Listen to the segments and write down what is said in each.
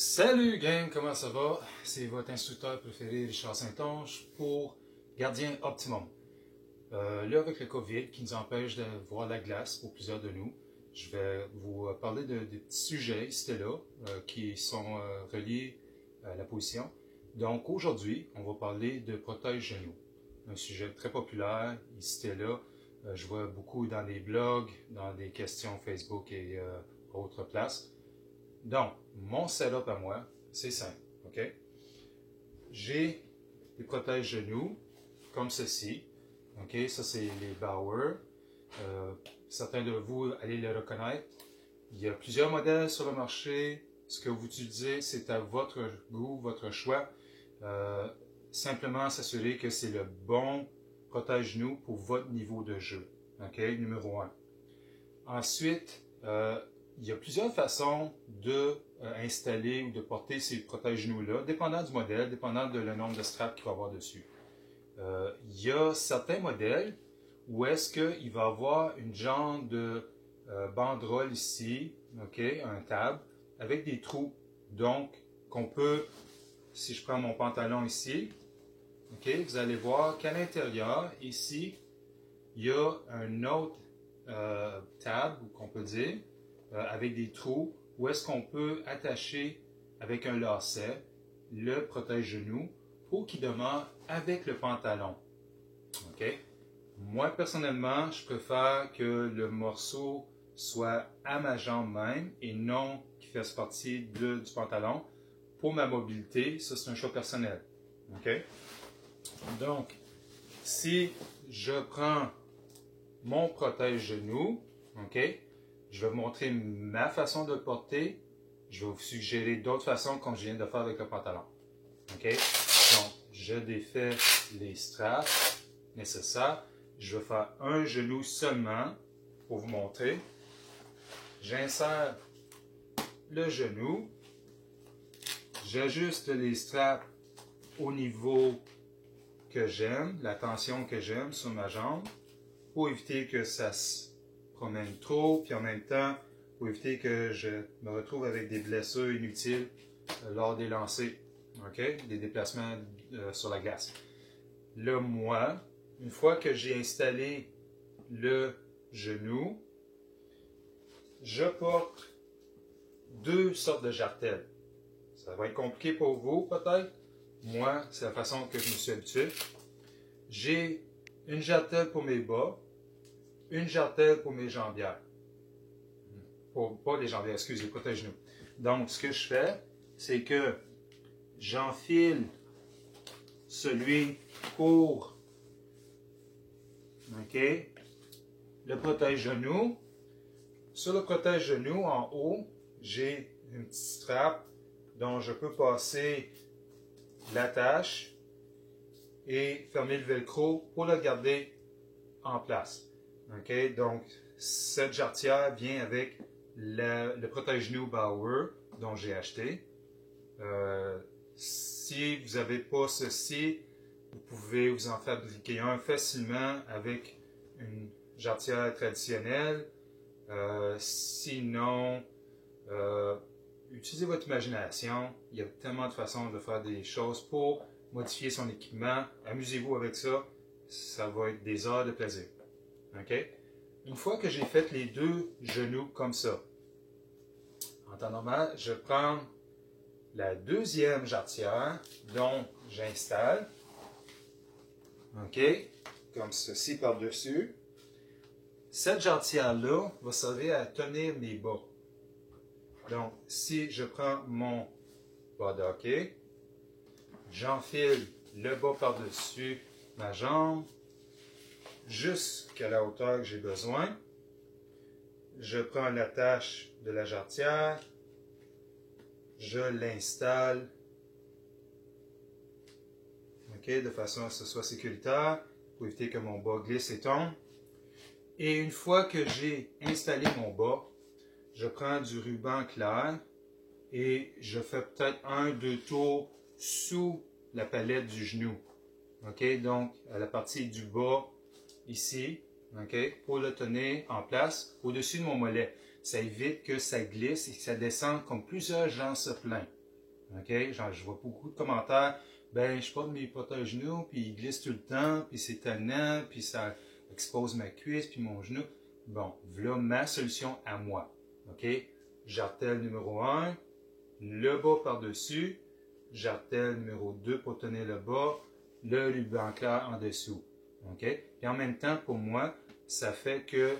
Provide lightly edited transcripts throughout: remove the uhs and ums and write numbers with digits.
Salut gang, comment ça va? C'est votre instructeur préféré Richard Saint-Onge pour Gardien Optimum. Là, avec le COVID qui nous empêche de voir la glace pour plusieurs de nous, je vais vous parler de petits sujets ici et là qui sont reliés à la position. Donc aujourd'hui, on va parler de protège-genoux. Un sujet très populaire ici et là. Je vois beaucoup dans les blogs, dans des questions Facebook et autres places. Donc, mon setup à moi, c'est simple, ok? J'ai des protège-genoux, comme ceci, ok? Ça, c'est les Bauer. Certains de vous allez les reconnaître. Il y a plusieurs modèles sur le marché. Ce que vous utilisez, c'est à votre goût, votre choix. Simplement s'assurer que c'est le bon protège-genoux pour votre niveau de jeu, ok? Numéro 1. Ensuite, il y a plusieurs façons d'installer ou de porter ces protège-genoux-là, dépendant du modèle, dépendant de le nombre de straps qu'il va y avoir dessus. Il y a certains modèles où est-ce qu'il va y avoir une genre de banderole ici, okay, un tab, avec des trous. Donc, qu'on peut, si je prends mon pantalon ici, okay, vous allez voir qu'à l'intérieur, ici, il y a un autre tab, qu'on peut dire, avec des trous, où est-ce qu'on peut attacher avec un lacet le protège-genou pour qu'il demeure avec le pantalon. Okay? Moi, personnellement, je préfère que le morceau soit à ma jambe même et non qu'il fasse partie du pantalon. Pour ma mobilité, ça c'est un choix personnel. Okay? Donc, si je prends mon protège-genou, ok? Je vais vous montrer ma façon de le porter. Je vais vous suggérer d'autres façons comme je viens de faire avec le pantalon. Ok? Donc, je défais les straps nécessaires. Je vais faire un genou seulement pour vous montrer. J'insère le genou. J'ajuste les straps au niveau que j'aime, la tension que j'aime sur ma jambe, pour éviter que ça se promène trop, puis en même temps, pour éviter que je me retrouve avec des blessures inutiles lors des lancers, okay? Des déplacements sur la glace. Là, moi, une fois que j'ai installé le genou, je porte deux sortes de jartelles. Ça va être compliqué pour vous, peut-être. Moi, c'est la façon que je me suis habitué. J'ai une jartelle pour mes bas, une jartelle pour mes jambières. Pas les jambières, excusez, les protège-genoux. Donc, ce que je fais, c'est que j'enfile celui pour le protège-genou. Sur le protège-genou, en haut, j'ai une petite strap dont je peux passer l'attache et fermer le velcro pour le garder en place. Okay? Donc, cette jarretière vient avec le protège-genou Bauer dont j'ai acheté. Si vous n'avez pas ceci, vous pouvez vous en fabriquer un facilement avec une jarretière traditionnelle. Sinon, utilisez votre imagination. Il y a tellement de façons de faire des choses pour modifier son équipement. Amusez-vous avec ça. Ça va être des heures de plaisir. Okay? Une fois que j'ai fait les deux genoux comme ça, en temps normal, je prends la deuxième jarretière dont j'installe, comme ceci par-dessus. Cette jarretière-là va servir à tenir mes bas. Donc, si je prends mon bas de hockey, j'enfile le bas par-dessus ma jambe jusqu'à la hauteur que j'ai besoin. Je prends l'attache de la jarretière, je l'installe de façon à ce que ce soit sécuritaire pour éviter que mon bas glisse et tombe. Et une fois que j'ai installé mon bas, je prends du ruban clair et je fais peut-être 1-2 tours sous la palette du genou. Donc, à la partie du bas, ici, pour le tenir en place au-dessus de mon mollet. Ça évite que ça glisse et que ça descende comme plusieurs gens se plaignent. OK? Genre, je vois beaucoup de commentaires. Ben, je porte mes protège-genoux, puis ils glissent tout le temps, puis c'est tannant, puis ça expose ma cuisse, puis mon genou. Bon, voilà ma solution à moi. OK? Jartel numéro 1, le bas par-dessus. Jartel numéro 2 pour tenir le bas, le ruban clair en dessous. OK? Et en même temps, pour moi, ça fait que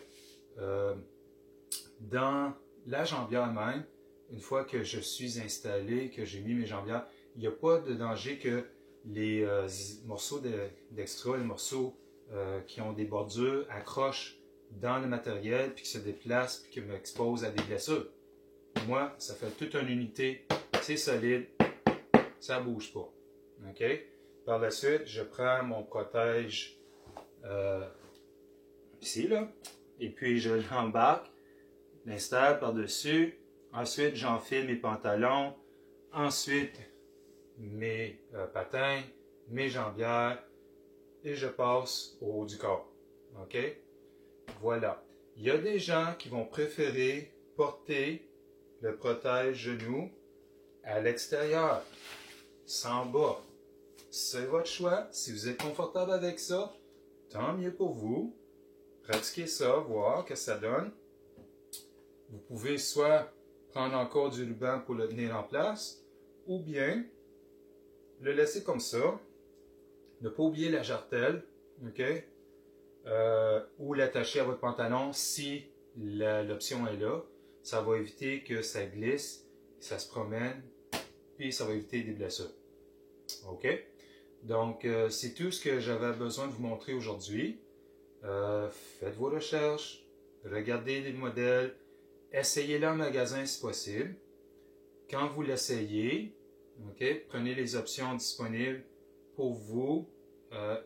dans la jambière même, une fois que je suis installé, que j'ai mis mes jambières, il n'y a pas de danger que les morceaux d'extra, les morceaux qui ont des bordures, accrochent dans le matériel, puis qui se déplacent, puis qui m'exposent à des blessures. Moi, ça fait toute une unité, c'est solide, ça ne bouge pas. OK? Par la suite, je prends mon protège ici, là, et puis je l'embarque, l'installe par-dessus. Ensuite, j'enfile mes pantalons. Ensuite, mes patins, mes jambières, et je passe au haut du corps. OK? Voilà. Il y a des gens qui vont préférer porter le protège-genou à l'extérieur, sans bas. C'est votre choix. Si vous êtes confortable avec ça, tant mieux pour vous. Pratiquez ça, voir ce que ça donne. Vous pouvez soit prendre encore du ruban pour le tenir en place, ou bien le laisser comme ça. Ne pas oublier la jartelle, OK? Ou l'attacher à votre pantalon si l'option est là. Ça va éviter que ça glisse, ça se promène, puis ça va éviter des blessures. OK? Donc, c'est tout ce que j'avais besoin de vous montrer aujourd'hui. Faites vos recherches, regardez les modèles, essayez-les en magasin si possible. Quand vous l'essayez, okay, prenez les options disponibles pour vous.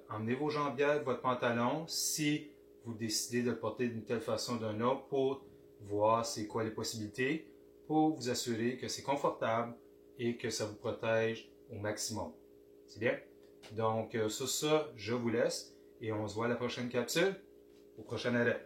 Emmenez vos jambières, votre pantalon, si vous décidez de le porter d'une telle façon ou d'une autre, pour voir c'est quoi les possibilités, pour vous assurer que c'est confortable et que ça vous protège au maximum. C'est bien? Donc, sur ça, je vous laisse et on se voit à la prochaine capsule, au prochain arrêt.